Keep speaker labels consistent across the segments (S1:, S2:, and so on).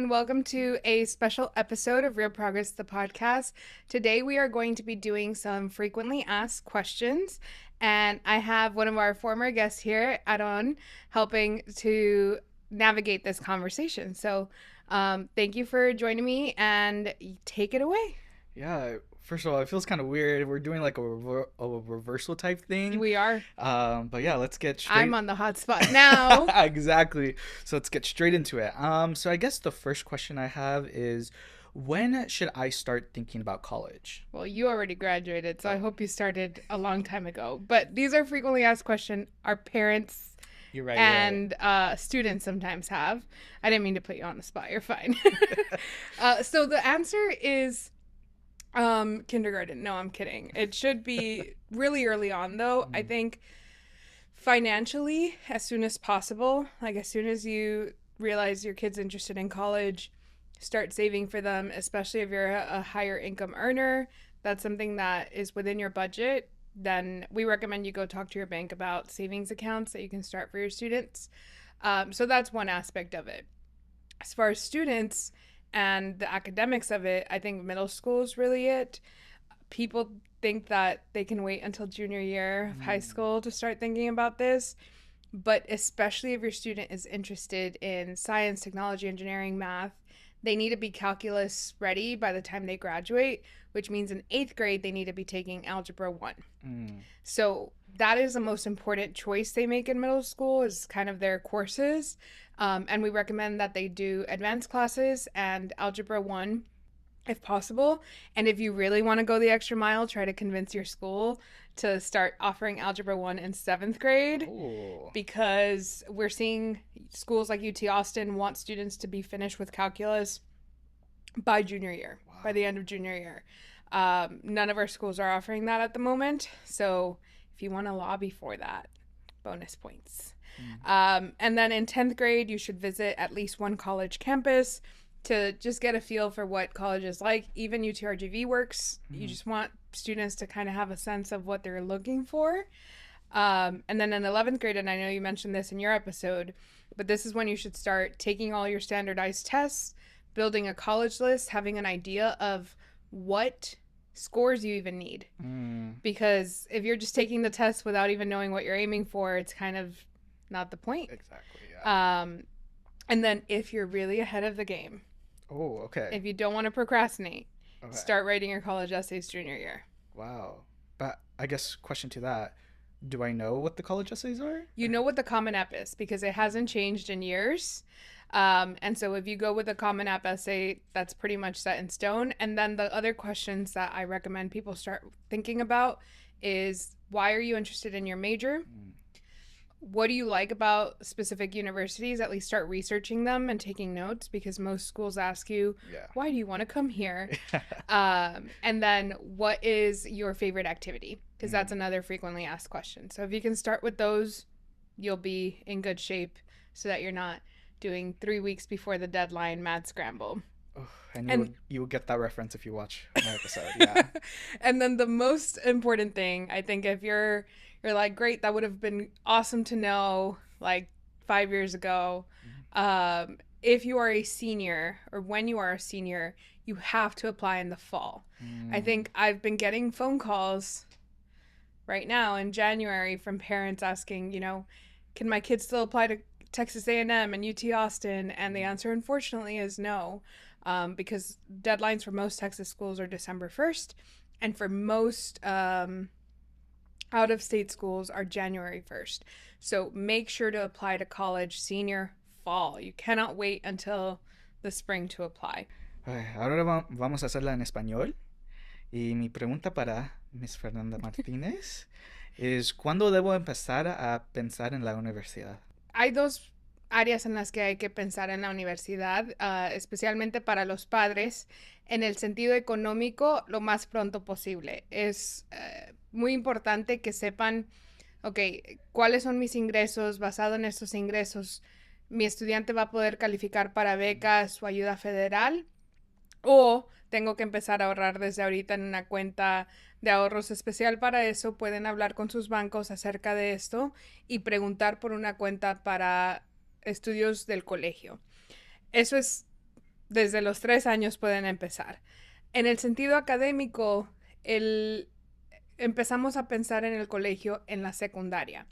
S1: everyone. Welcome to a special episode of Real Progress, the podcast. Today we are going to be doing some frequently asked questions, and I have one of our former guests here, Aaron, helping to navigate this conversation. So thank you for joining me, and take it away.
S2: Yeah, first of all, it feels kind of weird. We're doing like a reversal type thing.
S1: We are.
S2: But yeah, let's get straight.
S1: I'm on the hot spot now.
S2: Exactly. So let's get straight into it. So I guess the first question I have is, when should I start thinking about college?
S1: Well, you already graduated, so I hope you started a long time ago. But these are frequently asked questions our parents
S2: You're right.
S1: and students sometimes have. I didn't mean to put you on the spot. You're fine. So the answer is kindergarten. No, I'm kidding. It should be really early on, though. I think financially, as soon as possible, like as soon as you realize your kid's interested in college, start saving for them, especially if you're a higher income earner. That's something that is within your budget. Then we recommend you go talk to your bank about savings accounts that you can start for your students. So that's one aspect of it. As far as students and the academics of it, I think middle school is really it. People think that they can wait until junior year of high school to start thinking about this. But especially if your student is interested in science, technology, engineering, math, they need to be calculus ready by the time they graduate, which means in 8th grade, they need to be taking Algebra 1. So that is the most important choice they make in middle school, is kind of their courses. And we recommend that they do advanced classes and Algebra 1 if possible. And if you really want to go the extra mile, try to convince your school to start offering Algebra 1 in 7th grade.
S2: Ooh.
S1: Because we're seeing schools like UT Austin want students to be finished with calculus by junior year, by the end of junior year. None of our schools are offering that at the moment. So if you want to lobby for that, bonus points. And then in 10th grade, you should visit at least one college campus to just get a feel for what college is like. Even UTRGV works. You just want students to kind of have a sense of what they're looking for. And then in 11th grade, and I know you mentioned this in your episode, but this is when you should start taking all your standardized tests, building a college list, having an idea of what scores you even need. Because if you're just taking the test without even knowing what you're aiming for, it's kind of not the point.
S2: Exactly. Yeah.
S1: And then if you're really ahead of the game,
S2: Okay.
S1: if you don't want to procrastinate, start writing your college essays junior year.
S2: Wow. But I guess question to that, do I know what the college essays are?
S1: You know what the Common App is because it hasn't changed in years. And so if you go with a Common App essay, that's pretty much set in stone. And then the other questions that I recommend people start thinking about is, why are you interested in your major? What do you like about specific universities? At least start researching them and taking notes, because most schools ask you, why do you want to come here? And then what is your favorite activity? Because that's another frequently asked question. So if you can start with those, you'll be in good shape so that you're not doing 3 weeks before the deadline mad scramble.
S2: And you will get that reference if you watch my episode. Yeah.
S1: And then the most important thing, I think, if you're like, great, that would have been awesome to know like 5 years ago. If you are a senior, or when you are a senior, you have to apply in the fall. I think I've been getting phone calls right now in January from parents asking, can my kids still apply to Texas A&M and UT Austin? And the answer, unfortunately, is no, because deadlines for most Texas schools are December 1st, and for most out-of-state schools are January 1st. So make sure to apply to college senior fall. You cannot wait until the spring to apply.
S2: Ahora vamos a hacerla en español. Y mi pregunta para Miss Fernanda Martínez es, ¿cuándo debo empezar a pensar en la universidad?
S1: Hay dos áreas en las que hay que pensar en la universidad, especialmente para los padres, en el sentido económico, lo más pronto posible. Es muy importante que sepan, cuáles son mis ingresos. Basado en estos ingresos, mi estudiante va a poder calificar para becas o ayuda federal, o tengo que empezar a ahorrar desde ahorita en una cuenta de ahorros especial para eso. Pueden hablar con sus bancos acerca de esto y preguntar por una cuenta para estudios del colegio. Eso es desde los 3 años pueden empezar. En el sentido académico, empezamos a pensar en el colegio en la secundaria.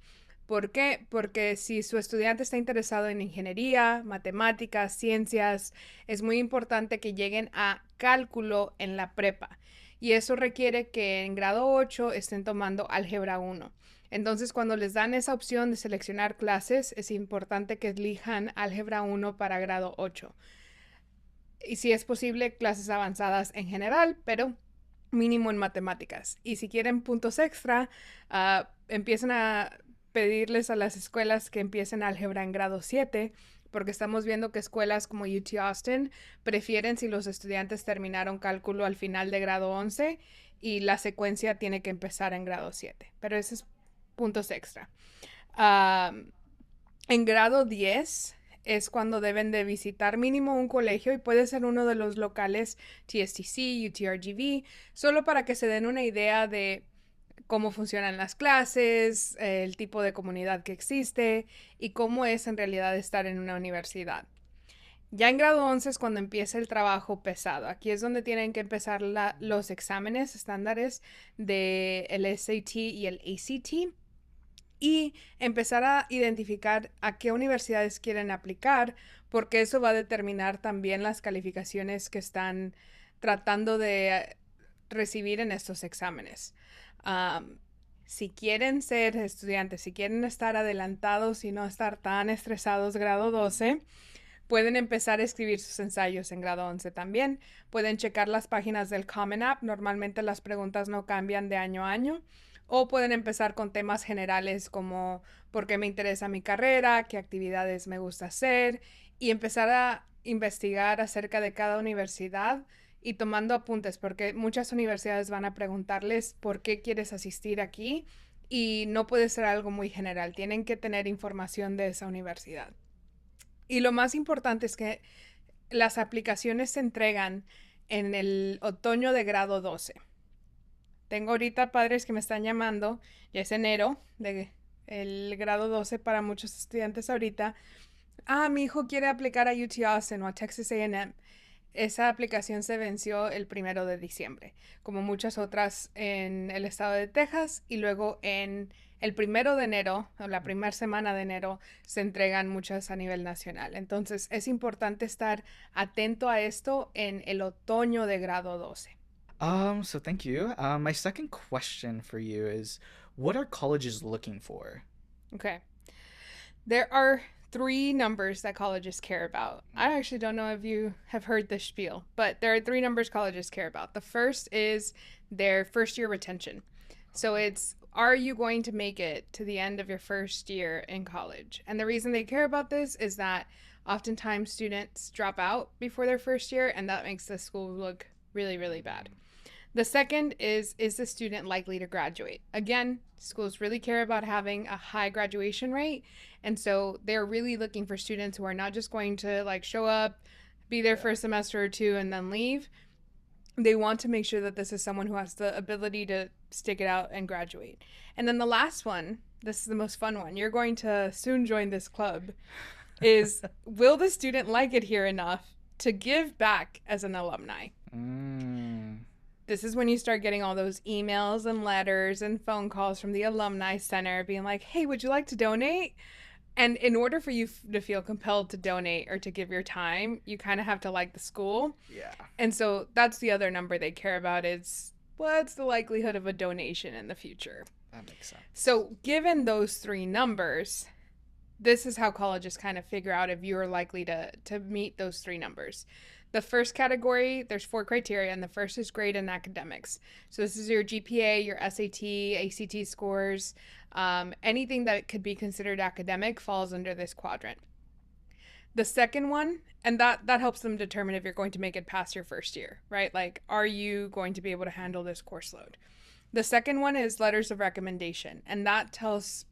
S1: ¿Por qué? Porque si su estudiante está interesado en ingeniería, matemáticas, ciencias, es muy importante que lleguen a cálculo en la prepa. Y eso requiere que en grado 8 estén tomando álgebra 1. Entonces, cuando les dan esa opción de seleccionar clases, es importante que elijan álgebra 1 para grado 8. Y si es posible, clases avanzadas en general, pero mínimo en matemáticas. Y si quieren puntos extra, empiecen a pedirles a las escuelas que empiecen álgebra en grado 7, porque estamos viendo que escuelas como UT Austin prefieren si los estudiantes terminaron cálculo al final de grado 11 y la secuencia tiene que empezar en grado 7. Pero ese es puntos extra. En grado 10 es cuando deben de visitar mínimo un colegio y puede ser uno de los locales TSTC, UTRGV, solo para que se den una idea de cómo funcionan las clases, el tipo de comunidad que existe y cómo es en realidad estar en una universidad. Ya en grado 11 es cuando empieza el trabajo pesado. Aquí es donde tienen que empezar los exámenes estándares del SAT y el ACT y empezar a identificar a qué universidades quieren aplicar, porque eso va a determinar también las calificaciones que están tratando de recibir en estos exámenes. Si quieren ser estudiantes, si quieren estar adelantados y no estar tan estresados grado 12, pueden empezar a escribir sus ensayos en grado 11 también. Pueden checar las páginas del Common App. Normalmente las preguntas no cambian de año a año. O pueden empezar con temas generales como por qué me interesa mi carrera, qué actividades me gusta hacer y empezar a investigar acerca de cada universidad y tomando apuntes porque muchas universidades van a preguntarles por qué quieres asistir aquí y no puede ser algo muy general. Tienen que tener información de esa universidad. Y lo más importante es que las aplicaciones se entregan en el otoño de grado 12. Tengo ahorita padres que me están llamando, ya es enero, de el grado 12 para muchos estudiantes ahorita. Mi hijo quiere aplicar a UT Austin o a Texas A&M. Esa aplicación se venció el 1 de diciembre, como muchas otras en el estado de Texas, y luego en el 1 de enero, o la primera semana de enero, se entregan muchas a nivel nacional. Entonces es importante estar atento a esto en el otoño de grado 12.
S2: So thank you. My second question for you is, what are colleges looking for?
S1: Okay. There are 3 numbers that colleges care about. I actually don't know if you have heard this spiel, but there are 3 numbers colleges care about. The first is their first year retention. So it's, are you going to make it to the end of your first year in college? And the reason they care about this is that oftentimes students drop out before their first year, and that makes the school look really, really bad. The second is the student likely to graduate? Again, schools really care about having a high graduation rate, and so they're really looking for students who are not just going to like show up, be there for a semester or two, and then leave. They want to make sure that this is someone who has the ability to stick it out and graduate. And then the last one, this is the most fun one, you're going to soon join this club, is will the student like it here enough to give back as an alumni? This is when you start getting all those emails and letters and phone calls from the alumni center being like, hey, would you like to donate? And in order for you to feel compelled to donate or to give your time, you kind of have to like the school.
S2: Yeah.
S1: And so that's the other number they care about is what's the likelihood of a donation in the future?
S2: That makes sense.
S1: So given those 3 numbers, this is how colleges kind of figure out if you're likely to meet those 3 numbers. The first category, there's 4 criteria, and the first is grade and academics. So this is your GPA, your SAT, ACT scores. Anything that could be considered academic falls under this quadrant. The second one, and that helps them determine if you're going to make it past your first year, right? Like, are you going to be able to handle this course load? The second one is letters of recommendation, and that tells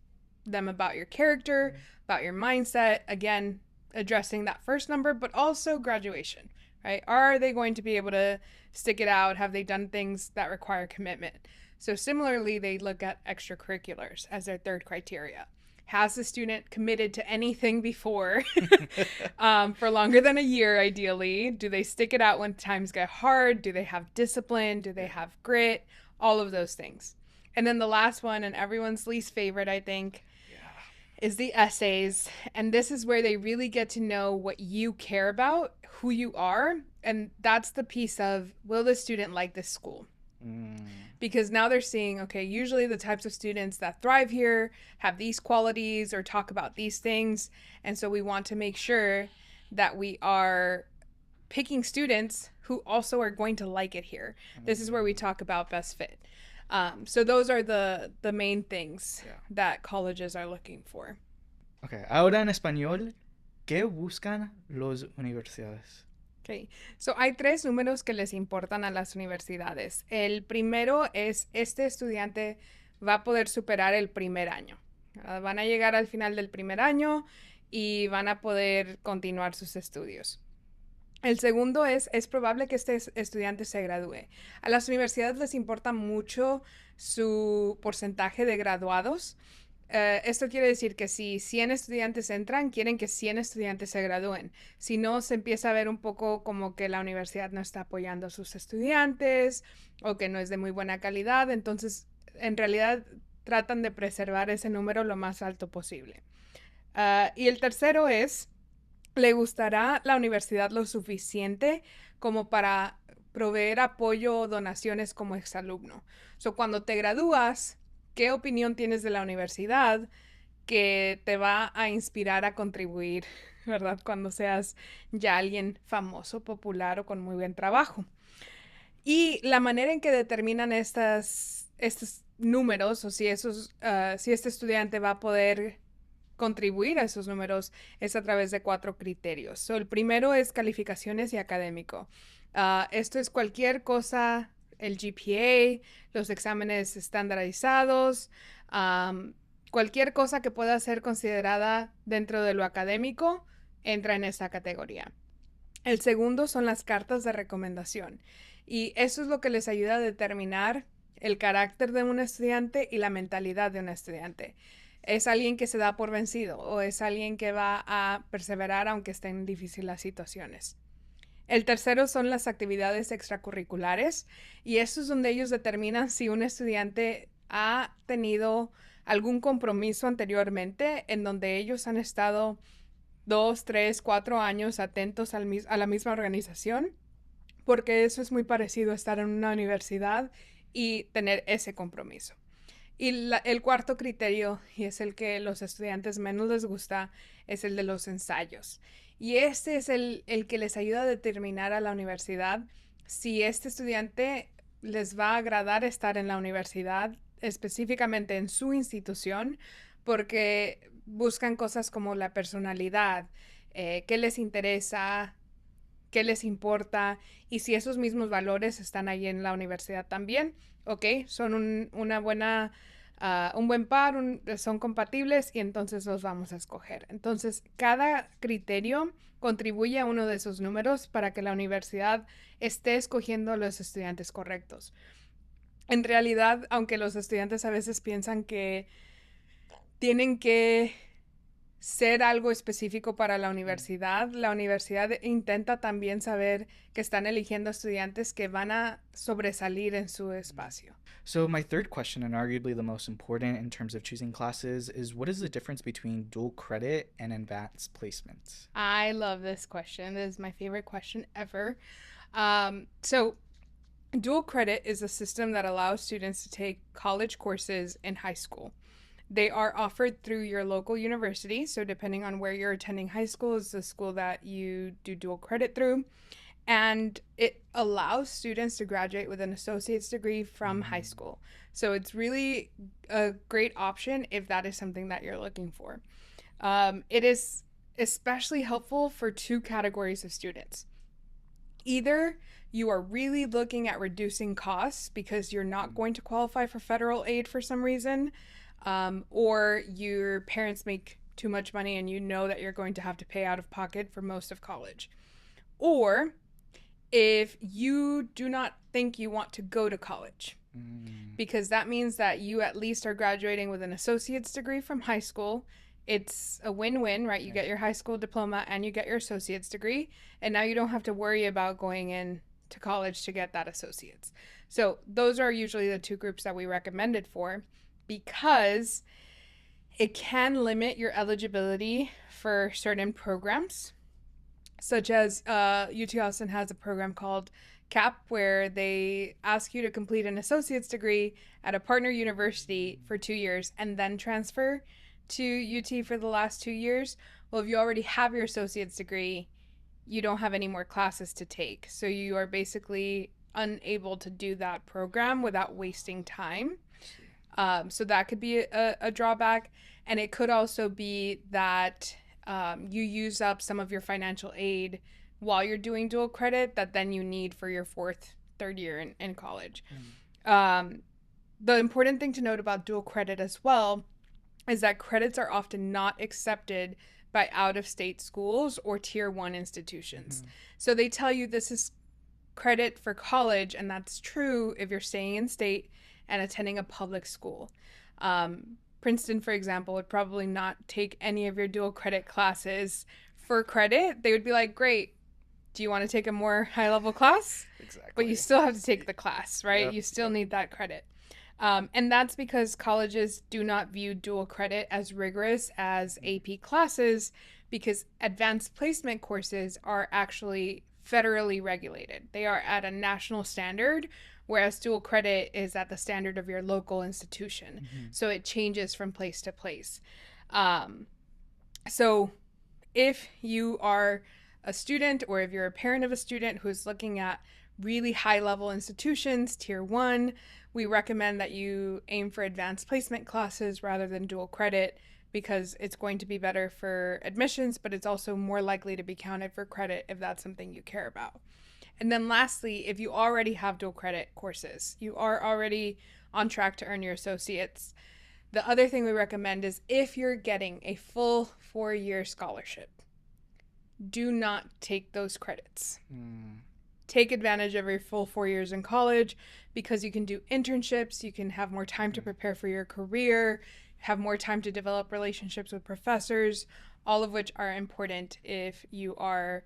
S1: them about your character, about your mindset, again, addressing that first number, but also graduation. Right? Are they going to be able to stick it out? Have they done things that require commitment? So similarly, they look at extracurriculars as their third criteria. has the student committed to anything before for longer than a year, ideally? Do they stick it out when times get hard? Do they have discipline? Do they have grit? All of those things. And then the last one, and everyone's least favorite, I think, is the essays. And this is where they really get to know what you care about, who you are. And that's the piece of, will the student like this school? Because now they're seeing, okay, usually the types of students that thrive here have these qualities or talk about these things. And so we want to make sure that we are picking students who also are going to like it here. This is where we talk about best fit. So those are the main things that colleges are looking for.
S2: Okay, ahora en español, ¿qué buscan las universidades?
S1: Okay. So hay 3 números que les importan a las universidades. El primero es, este estudiante va a poder superar el primer año. Van a llegar al final del primer año y van a poder continuar sus estudios. El segundo es probable que este estudiante se gradúe. A las universidades les importa mucho su porcentaje de graduados. Esto quiere decir que si 100 estudiantes entran, quieren que 100 estudiantes se gradúen. Si no, se empieza a ver un poco como que la universidad no está apoyando a sus estudiantes o que no es de muy buena calidad. Entonces, en realidad, tratan de preservar ese número lo más alto posible. Y el tercero es, ¿le gustará la universidad lo suficiente como para proveer apoyo o donaciones como exalumno? So, cuando te gradúas, ¿qué opinión tienes de la universidad que te va a inspirar a contribuir, ¿verdad? Cuando seas ya alguien famoso, popular o con muy buen trabajo. Y la manera en que determinan estos números o si este estudiante va a poder contribuir a esos números es a través de 4 criterios. So, el primero es calificaciones y académico. Esto es cualquier cosa, el GPA, los exámenes estandarizados, cualquier cosa que pueda ser considerada dentro de lo académico entra en esa categoría. El segundo son las cartas de recomendación y eso es lo que les ayuda a determinar el carácter de un estudiante y la mentalidad de un estudiante. ¿Es alguien que se da por vencido o es alguien que va a perseverar aunque estén difíciles las situaciones? El tercero son las actividades extracurriculares y eso es donde ellos determinan si un estudiante ha tenido algún compromiso anteriormente en donde ellos han estado 2, 3, 4 años atentos a la misma organización, porque eso es muy parecido a estar en una universidad y tener ese compromiso. Y el cuarto criterio, y es el que los estudiantes menos les gusta, es el de los ensayos. Y este es el que les ayuda a determinar a la universidad si este estudiante les va a agradar estar en la universidad, específicamente en su institución, porque buscan cosas como la personalidad, qué les interesa, qué les importa, y si esos mismos valores están ahí en la universidad también, ok, son un buen par, son compatibles y entonces los vamos a escoger. Entonces, cada criterio contribuye a uno de esos números para que la universidad esté escogiendo a los estudiantes correctos. En realidad, aunque los estudiantes a veces piensan que tienen que ser algo específico para la universidad intenta también saber que están eligiendo estudiantes que van a sobresalir en su espacio.
S2: So my third question, and arguably the most important in terms of choosing classes, is what is the difference between dual credit and advanced placement?
S1: I love this question. This is my favorite question ever. So dual credit is a system that allows students to take college courses in high school. They are offered through your local university, so depending on where you're attending high school is the school that you do dual credit through, and it allows students to graduate with an associate's degree from high school. So it's really a great option if that is something that you're looking for. It is especially helpful for 2 categories of students. Either you are really looking at reducing costs because you're not going to qualify for federal aid for some reason, or your parents make too much money and you know that you're going to have to pay out of pocket for most of college. Or if you do not think you want to go to college, because that means that you at least are graduating with an associate's degree from high school. It's a win-win, right? You get your high school diploma and you get your associate's degree, and now you don't have to worry about going in to college to get that associate's. So those are usually the two groups that we recommend it for, because it can limit your eligibility for certain programs, such as UT Austin has a program called CAP, where they ask you to complete an associate's degree at a partner university for 2 years and then transfer to UT for the last 2 years. Well, if you already have your associate's degree, you don't have any more classes to take. So you are basically unable to do that program without wasting time. So that could be a drawback. And it could also be that you use up some of your financial aid while you're doing dual credit that then you need for your third year in college. The important thing to note about dual credit as well is that credits are often not accepted by out-of-state schools or tier 1 institutions. So they tell you this is credit for college, and that's true if you're staying in state and attending a public school. Princeton, for example, would probably not take any of your dual credit classes for credit. They would be like, great, do you want to take a more high-level class?
S2: Exactly.
S1: But you still have to take the class, right?
S2: Yep.
S1: You still need that credit. And that's because colleges do not view dual credit as rigorous as AP classes, because advanced placement courses are actually federally regulated. They are at a national standard, whereas dual credit is at the standard of your local institution. So it changes from place to place. So if you are a student, or if you're a parent of a student who's looking at really high-level institutions, tier 1, we recommend that you aim for advanced placement classes rather than dual credit, because it's going to be better for admissions, but it's also more likely to be counted for credit if that's something you care about. And then lastly, if you already have dual credit courses, you are already on track to earn your associates, the other thing we recommend is if you're getting a full 4-year scholarship, do not take those credits. Take advantage of your full 4 years in college, because you can do internships, you can have more time to prepare for your career, have more time to develop relationships with professors, all of which are important if you are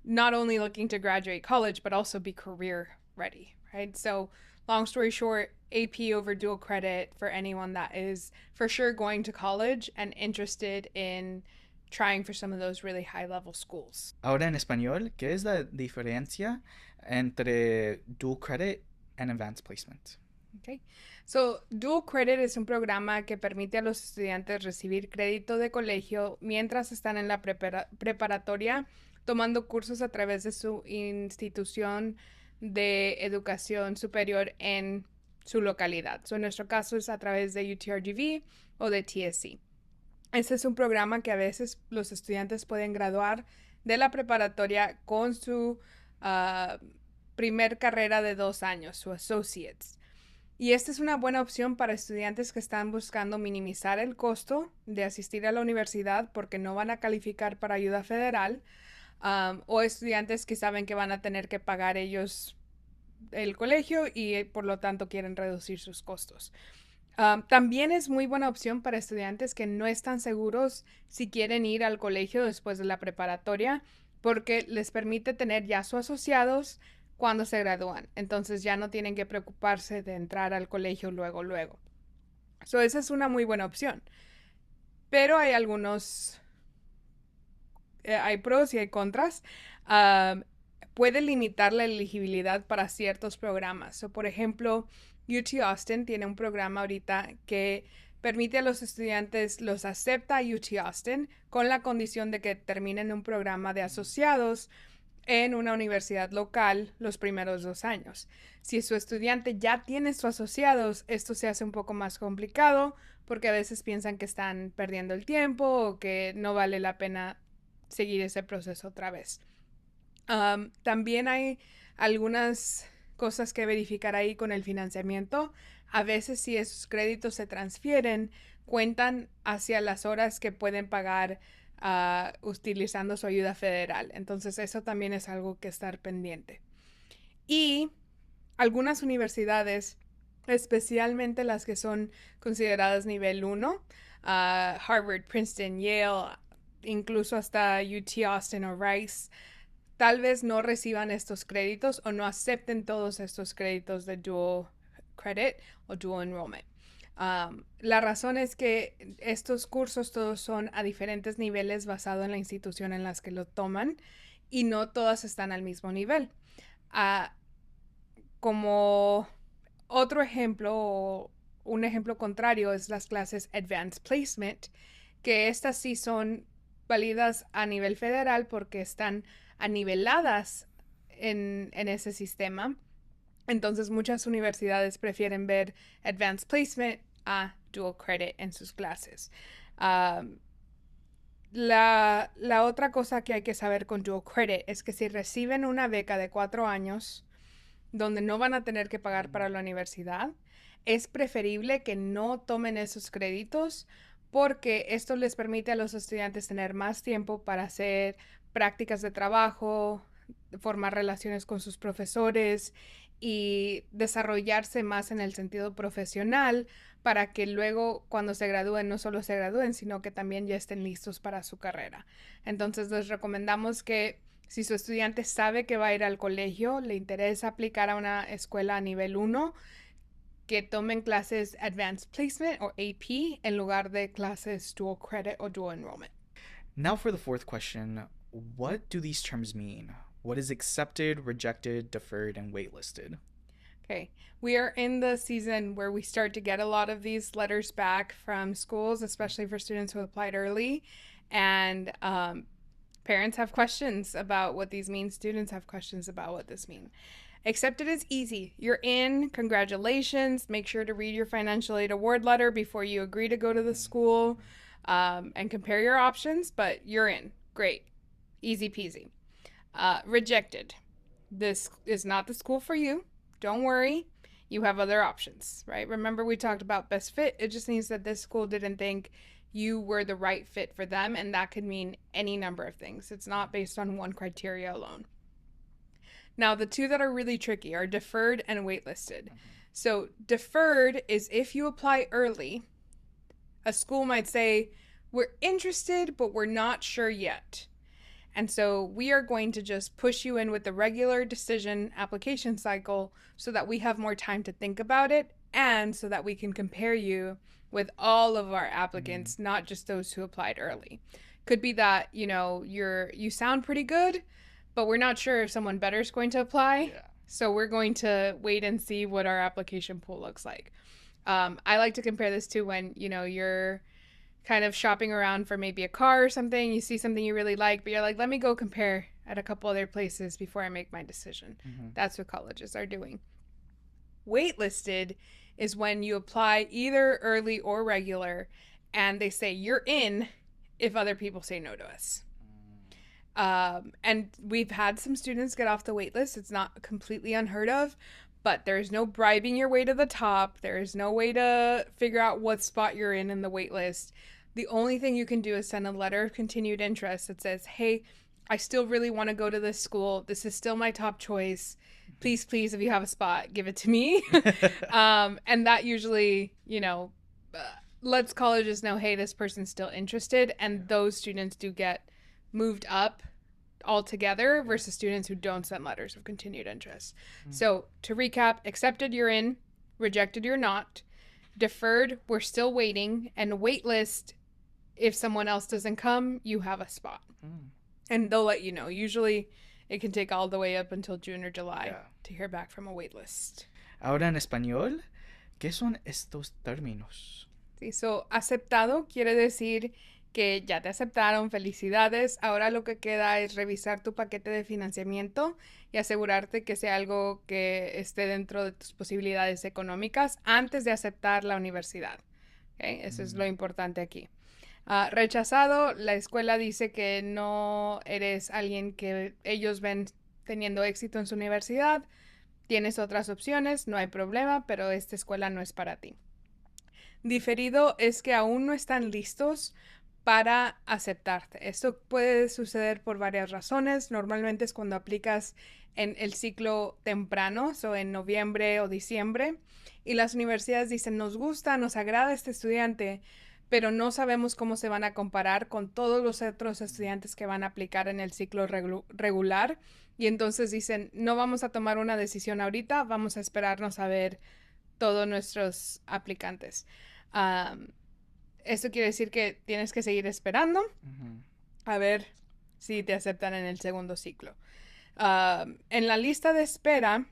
S1: not only looking to graduate college, but also be career ready, right? So long story short, AP over dual credit for anyone that is for sure going to college and interested in trying for some of those really high-level schools.
S2: Ahora en español, ¿qué es la diferencia entre dual credit and advanced placement?
S1: Okay. So, Dual Credit es un programa que permite a los estudiantes recibir crédito de colegio mientras están en la preparatoria, tomando cursos a través de su institución de educación superior en su localidad. So, en nuestro caso es a través de UTRGV o de TSC. Este es un programa que a veces los estudiantes pueden graduar de la preparatoria con su primer carrera de 2 años, su associates. Y esta es una buena opción para estudiantes que están buscando minimizar el costo de asistir a la universidad porque no van a calificar para ayuda federal, o estudiantes que saben que van a tener que pagar ellos el colegio y por lo tanto quieren reducir sus costos. También es muy buena opción para estudiantes que no están seguros si quieren ir al colegio después de la preparatoria, porque les permite tener ya sus asociados cuando se gradúan. Entonces ya no tienen que preocuparse de entrar al colegio luego. So, esa es una muy buena opción. Pero hay hay pros y hay contras. Puede limitar la elegibilidad para ciertos programas. So, por ejemplo, UT Austin tiene un programa ahorita que permite a los estudiantes, los acepta UT Austin con la condición de que terminen un programa de asociados en una universidad local los primeros 2 años. Si su estudiante ya tiene sus asociados, esto se hace un poco más complicado porque a veces piensan que están perdiendo el tiempo o que no vale la pena seguir ese proceso otra vez. También hay algunas cosas que verificar ahí con el financiamiento. A veces si esos créditos se transfieren, cuentan hacia las horas que pueden pagar utilizando su ayuda federal. Entonces eso también es algo que estar pendiente. Y algunas universidades especialmente las que son consideradas nivel 1, Harvard, Princeton, Yale, incluso hasta UT Austin o Rice, tal vez no reciban estos créditos o no acepten todos estos créditos de dual credit o dual enrollment. La razón es que estos cursos todos son a diferentes niveles basado en la institución en las que lo toman y no todas están al mismo nivel. Como otro ejemplo o un ejemplo contrario es las clases Advanced Placement, que estas sí son válidas a nivel federal porque están aniveladas en ese sistema. Entonces muchas universidades prefieren ver Advanced Placement a Dual Credit en sus clases. La otra cosa que hay que saber con Dual Credit es que si reciben una beca de 4 años donde no van a tener que pagar para la universidad, es preferible que no tomen esos créditos porque esto les permite a los estudiantes tener más tiempo para hacer prácticas de trabajo, formar relaciones con sus profesores y desarrollarse más en el sentido profesional para que luego cuando se gradúen no solo se gradúen, sino que también ya estén listos para su carrera. Entonces les recomendamos que si su estudiante sabe que va a ir al colegio, le interesa aplicar a una escuela a nivel 1, que tomen clases Advanced Placement o AP en lugar de clases Dual Credit o Dual Enrollment.
S2: Now for the fourth question, what do these terms mean? What is accepted, rejected, deferred, and waitlisted?
S1: Okay, we are in the season where we start to get a lot of these letters back from schools, especially for students who applied early, and parents have questions about what these mean. Students have questions about what this means. Accepted is easy. You're in. Congratulations. Make sure to read your financial aid award letter before you agree to go to the school and compare your options, but you're in. Great. Easy peasy. Rejected. This is not the school for you. Don't worry. You have other options, right? Remember we talked about best fit. It just means that this school didn't think you were the right fit for them, and that could mean any number of things. It's not based on one criteria alone. Now, the two that are really tricky are deferred and waitlisted. So deferred is if you apply early, a school might say, we're interested, but we're not sure yet. And so we are going to just push you in with the regular decision application cycle so that we have more time to think about it and so that we can compare you with all of our applicants, not just those who applied early. Could be that, you sound pretty good, but we're not sure if someone better is going to apply. Yeah. So we're going to wait and see what our application pool looks like. I like to compare this to when, you're kind of shopping around for maybe a car or something. You see something you really like, but you're like, let me go compare at a couple other places before I make my decision. That's what colleges are doing. Waitlisted is when you apply either early or regular, and they say you're in if other people say no to us. And we've had some students get off the wait list. It's not completely unheard of, but there's no bribing your way to the top. There's no way to figure out what spot you're in the wait list. The only thing you can do is send a letter of continued interest that says, hey, I still really want to go to this school. This is still my top choice. Please, if you have a spot, give it to me. And that usually, lets colleges know, hey, this person's still interested. And those students do get moved up altogether versus students who don't send letters of continued interest. So to recap, accepted, you're in. Rejected, you're not. Deferred, we're still waiting. And waitlist, if someone else doesn't come, you have a spot. And they'll let you know. Usually it can take all the way up until June or July to hear back from a waitlist.
S2: Ahora en español, ¿qué son estos términos?
S1: Sí, so aceptado quiere decir que ya te aceptaron, felicidades. Ahora lo que queda es revisar tu paquete de financiamiento y asegurarte que sea algo que esté dentro de tus posibilidades económicas antes de aceptar la universidad. ¿Okay? Eso es lo importante aquí. Rechazado, la escuela dice que no eres alguien que ellos ven teniendo éxito en su universidad. Tienes otras opciones, no hay problema, pero esta escuela no es para ti. Diferido es que aún no están listos para aceptarte. Esto puede suceder por varias razones. Normalmente es cuando aplicas en el ciclo temprano, o en noviembre o diciembre, y las universidades dicen, nos gusta, nos agrada este estudiante, pero no sabemos cómo se van a comparar con todos los otros estudiantes que van a aplicar en el ciclo regular. Y entonces dicen, no vamos a tomar una decisión ahorita, vamos a esperarnos a ver todos nuestros aplicantes. Esto quiere decir que tienes que seguir esperando a ver si te aceptan en el segundo ciclo. En la lista de espera,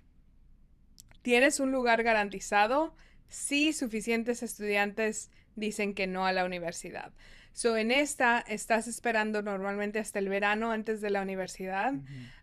S1: tienes un lugar garantizado si suficientes estudiantes dicen que no a la universidad. So, en esta estás esperando normalmente hasta el verano antes de la universidad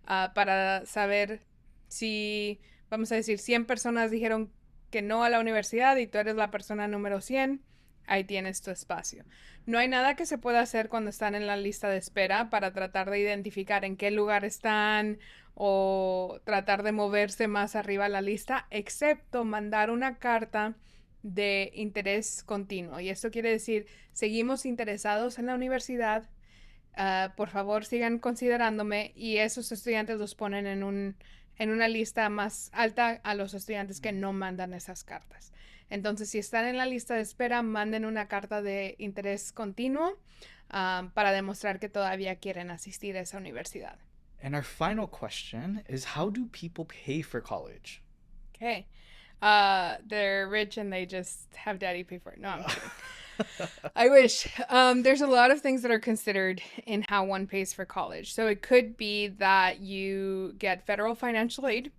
S1: para saber si, vamos a decir, 100 personas dijeron que no a la universidad y tú eres la persona número 100, ahí tienes tu espacio. No hay nada que se pueda hacer cuando están en la lista de espera para tratar de identificar en qué lugar están o tratar de moverse más arriba a la lista, excepto mandar una carta de interés continuo. Y esto quiere decir, seguimos interesados en la universidad, por favor sigan considerándome, y esos estudiantes los ponen en una lista más alta a los estudiantes que no mandan esas cartas. Entonces, si están en la lista de espera, manden una carta de interés continuo para demostrar que todavía quieren asistir a esa universidad.
S2: And our final question is, how do people pay for college?
S1: Okay. They're rich and they just have daddy pay for it. No, I'm kidding. I wish. There's a lot of things that are considered in how one pays for college. So it could be that you get federal financial aid.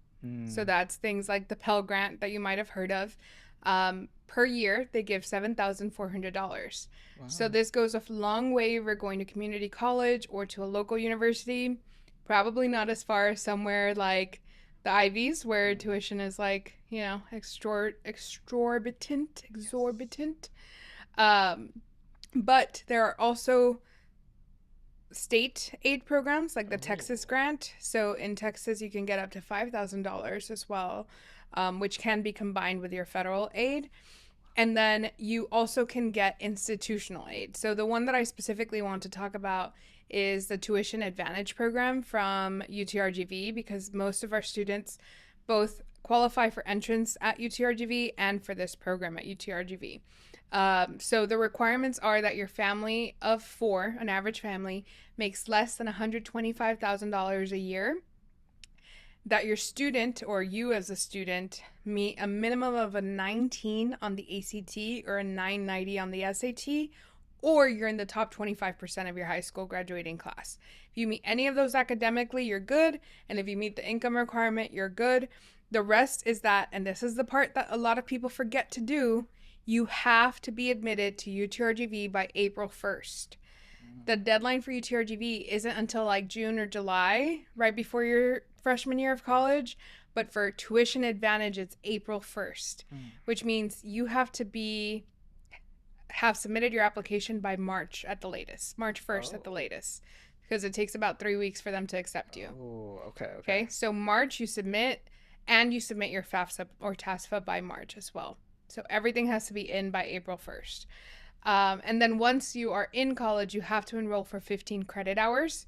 S1: So that's things like the Pell Grant that you might have heard of. Per year, they give $7,400. Wow. So this goes a long way if you're going to community college or to a local university. Probably not as far as somewhere like the Ivies, where tuition is like, you know, exorbitant. But there are also state aid programs like the Texas grant. So in Texas, you can get up to $5,000 as well, which can be combined with your federal aid. And then you also can get institutional aid. So the one that I specifically want to talk about is the Tuition Advantage program from UTRGV, because most of our students both qualify for entrance at UTRGV and for this program at UTRGV. So the requirements are that your family of 4, an average family, makes less than $125,000 a year, that your student or you as a student meet a minimum of a 19 on the ACT or a 990 on the SAT, or you're in the top 25% of your high school graduating class. If you meet any of those academically, you're good. And if you meet the income requirement, you're good. The rest is that, and this is the part that a lot of people forget to do, you have to be admitted to UTRGV by April 1st. The deadline for UTRGV isn't until like June or July, right before your freshman year of college. But for Tuition Advantage, it's April 1st, which means you have to have submitted your application by March at the latest, March 1st at the latest, because it takes about 3 weeks for them to accept you.
S2: Oh, okay.
S1: So March you submit, and you submit your FAFSA or TASFA by March as well. So everything has to be in by April 1st. And then once you are in college, you have to enroll for 15 credit hours.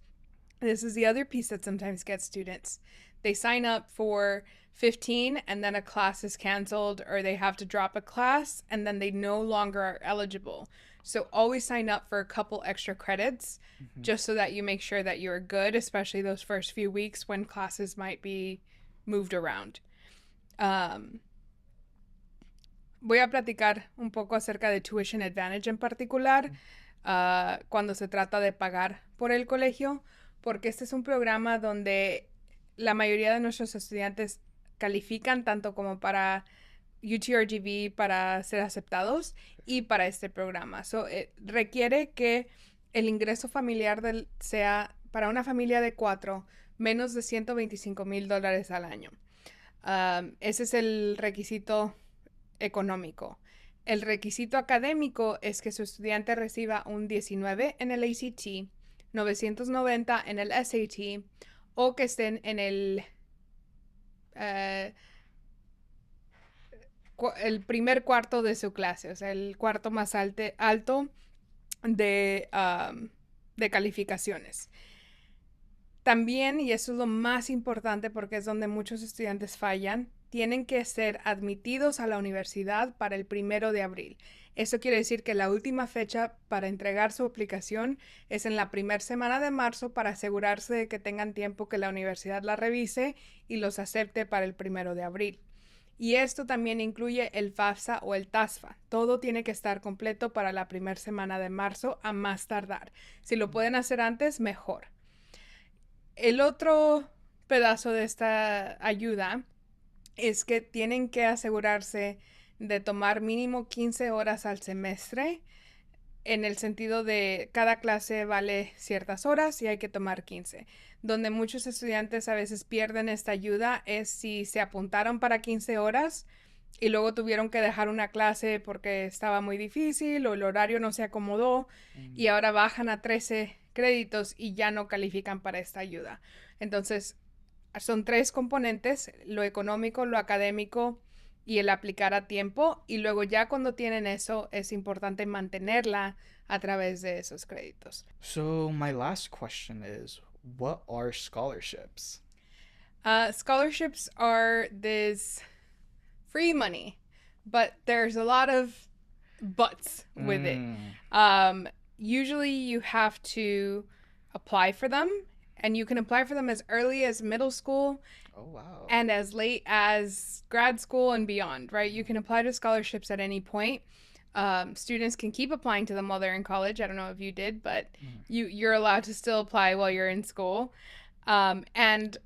S1: This is the other piece that sometimes gets students. They sign up for 15 and then a class is canceled, or they have to drop a class and then they no longer are eligible. So always sign up for a couple extra credits just so that you make sure that you're good, especially those first few weeks when classes might be moved around. Voy a platicar un poco acerca de Tuition Advantage en particular cuando se trata de pagar por el colegio, porque este es un programa donde la mayoría de nuestros estudiantes califican tanto como para UTRGV para ser aceptados y para este programa. So, requiere que el ingreso familiar sea para una familia de 4 menos de $125,000 al año. Ese es el requisito económico. El requisito académico es que su estudiante reciba un 19 en el ACT, 990 en el SAT, o que estén en el primer cuarto de su clase, o sea, el cuarto más alto de, de calificaciones. También, y eso es lo más importante porque es donde muchos estudiantes fallan, tienen que ser admitidos a la universidad para el 1 de abril. Eso quiere decir que la última fecha para entregar su aplicación es en la primera semana de marzo para asegurarse de que tengan tiempo que la universidad la revise y los acepte para el 1 de abril. Y esto también incluye el FAFSA o el TASFA. Todo tiene que estar completo para la primera semana de marzo a más tardar. Si lo pueden hacer antes, mejor. El otro pedazo de esta ayuda es que tienen que asegurarse de tomar mínimo 15 horas al semestre, en el sentido de cada clase vale ciertas horas y hay que tomar 15. Donde muchos estudiantes a veces pierden esta ayuda es si se apuntaron para 15 horas y luego tuvieron que dejar una clase porque estaba muy difícil o el horario no se acomodó y ahora bajan a 13 créditos y ya no califican para esta ayuda. Entonces, son 3 componentes: lo económico, lo académico y el aplicar a tiempo. Y luego ya cuando tienen eso, es importante mantenerla a través de esos créditos.
S2: So my last question is, what are scholarships?
S1: Scholarships are this free money, but there's a lot of buts with it. Usually you have to apply for them, and you can apply for them as early as middle school.
S2: Oh, wow.
S1: And as late as grad school and beyond, right? You can apply to scholarships at any point. Students can keep applying to them while they're in college. I don't know if you did, but you're allowed to still apply while you're in school. And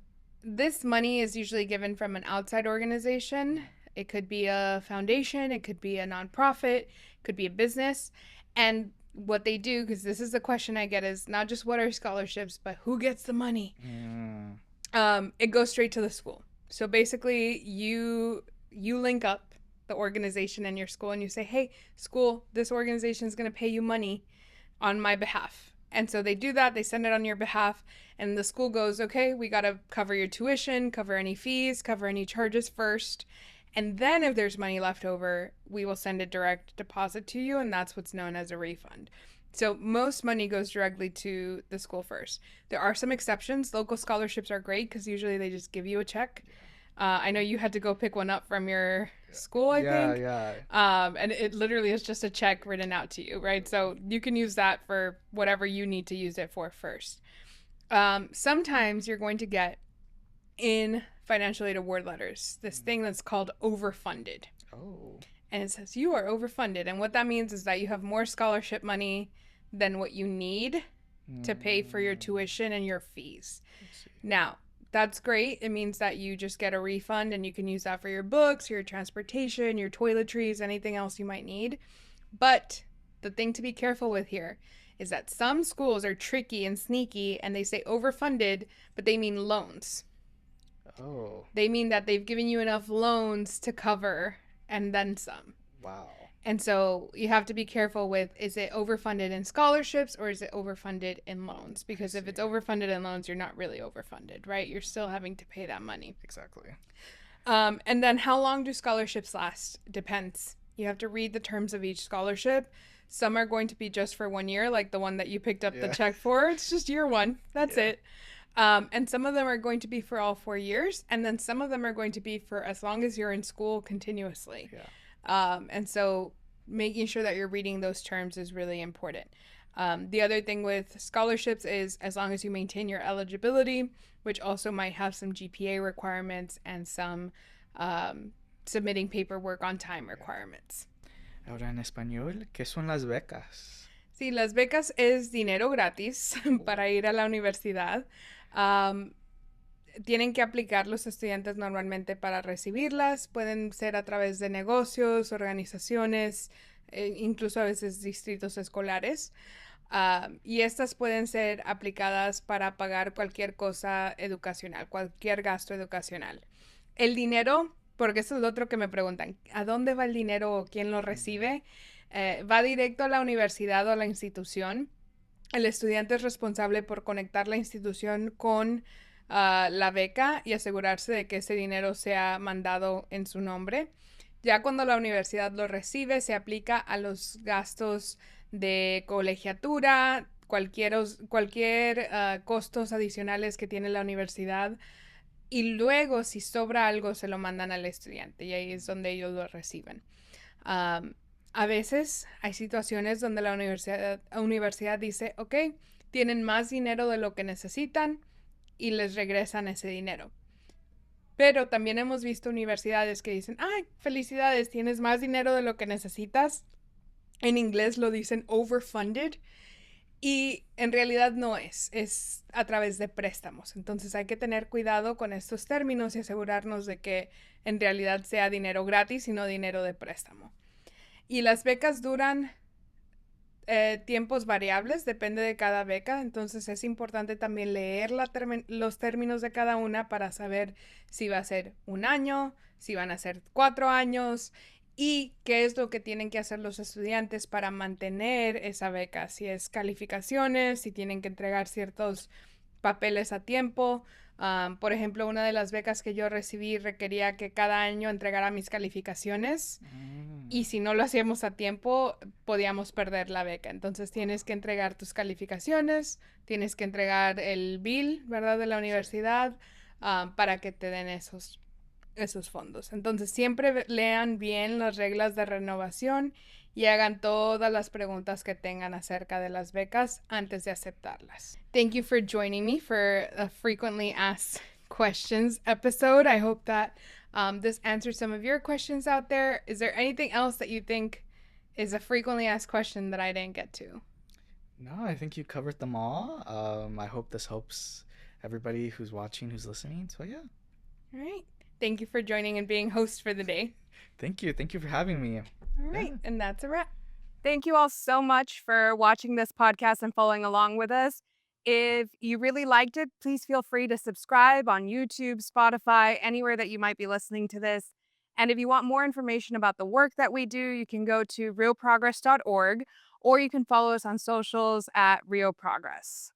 S1: this money is usually given from an outside organization. It could be a foundation, it could be a nonprofit, it could be a business. And what they do, because this is the question I get, is not just what are scholarships, but who gets the money? It goes straight to the school. So basically, you link up the organization in your school and you say, hey, school, this organization is going to pay you money on my behalf. And so they do that, they send it on your behalf, and the school goes, okay, we got to cover your tuition, cover any fees, cover any charges first. And then if there's money left over, we will send a direct deposit to you, and that's what's known as a refund. So most money goes directly to the school first. There are some exceptions. Local scholarships are great because usually they just give you a check. I know you had to go pick one up from your school, I think.
S2: Yeah.
S1: And it literally is just a check written out to you, right? So you can use that for whatever you need to use it for first. Sometimes you're going to get in financial aid award letters this thing that's called overfunded.
S2: Oh.
S1: And it says you are overfunded. And what that means is that you have more scholarship money than what you need to pay for your tuition and your fees. Now, that's great. It means that you just get a refund and you can use that for your books, your transportation, your toiletries, anything else you might need. But the thing to be careful with here is that some schools are tricky and sneaky and they say overfunded, but they mean loans.
S2: Oh.
S1: They mean that they've given you enough loans to cover and then some.
S2: Wow.
S1: And so you have to be careful with, is it overfunded in scholarships or is it overfunded in loans? Because if it's overfunded in loans, you're not really overfunded, right? You're still having to pay that money.
S2: Exactly.
S1: And then how long do scholarships last? Depends. You have to read the terms of each scholarship. Some are going to be just for 1 year, like the one that you picked up the check for. It's just year one. That's it. And some of them are going to be for all 4 years. And then some of them are going to be for as long as you're in school continuously.
S2: Yeah.
S1: And so making sure that you're reading those terms is really important. The other thing with scholarships is as long as you maintain your eligibility, which also might have some GPA requirements and some submitting paperwork on time requirements.
S2: Ahora en español, ¿qué son las becas?
S1: Sí, las becas es dinero gratis para ir a la universidad. Tienen que aplicar los estudiantes normalmente para recibirlas. Pueden ser a través de negocios, organizaciones, incluso a veces distritos escolares. Y estas pueden ser aplicadas para pagar cualquier cosa educacional, cualquier gasto educacional. El dinero, porque eso es lo otro que me preguntan, ¿a dónde va el dinero o quién lo recibe? Va directo a la universidad o a la institución. El estudiante es responsable por conectar la institución con la beca y asegurarse de que ese dinero sea mandado en su nombre. Ya cuando la universidad lo recibe, se aplica a los gastos de colegiatura, cualquier costos adicionales que tiene la universidad. Y luego, si sobra algo, se lo mandan al estudiante y ahí es donde ellos lo reciben. Um, a veces hay situaciones donde la universidad dice, ok, tienen más dinero de lo que necesitan y les regresan ese dinero. Pero también hemos visto universidades que dicen, ay, felicidades, tienes más dinero de lo que necesitas. En inglés lo dicen overfunded y en realidad no es a través de préstamos. Entonces hay que tener cuidado con estos términos y asegurarnos de que en realidad sea dinero gratis y no dinero de préstamo. Y las becas duran tiempos variables, depende de cada beca, entonces es importante también leer los términos de cada una para saber si va a ser un año, si van a ser 4 años y qué es lo que tienen que hacer los estudiantes para mantener esa beca, si es calificaciones, si tienen que entregar ciertos papeles a tiempo. Por ejemplo, una de las becas que yo recibí requería que cada año entregara mis calificaciones y si no lo hacíamos a tiempo podíamos perder la beca. Entonces tienes que entregar tus calificaciones, tienes que entregar el bill, ¿verdad? De la universidad para que te den esos fondos. Entonces siempre lean bien las reglas de renovación y hagan todas las preguntas que tengan acerca de las becas antes de aceptarlas. Thank you for joining me for a frequently asked questions episode. I hope that this answers some of your questions out there. Is there anything else that you think is a frequently asked question that I didn't get to?
S2: No, I think you covered them all. I hope this helps everybody who's watching, who's listening. So yeah.
S1: All right. Thank you for joining and being host for the day.
S2: Thank you. Thank you for having me.
S1: All right.
S2: Yeah.
S1: And that's a wrap.
S3: Thank you all so much for watching this podcast and following along with us. If you really liked it, please feel free to subscribe on YouTube, Spotify, anywhere that you might be listening to this. And if you want more information about the work that we do, you can go to realprogress.org or you can follow us on socials at Rio Progress.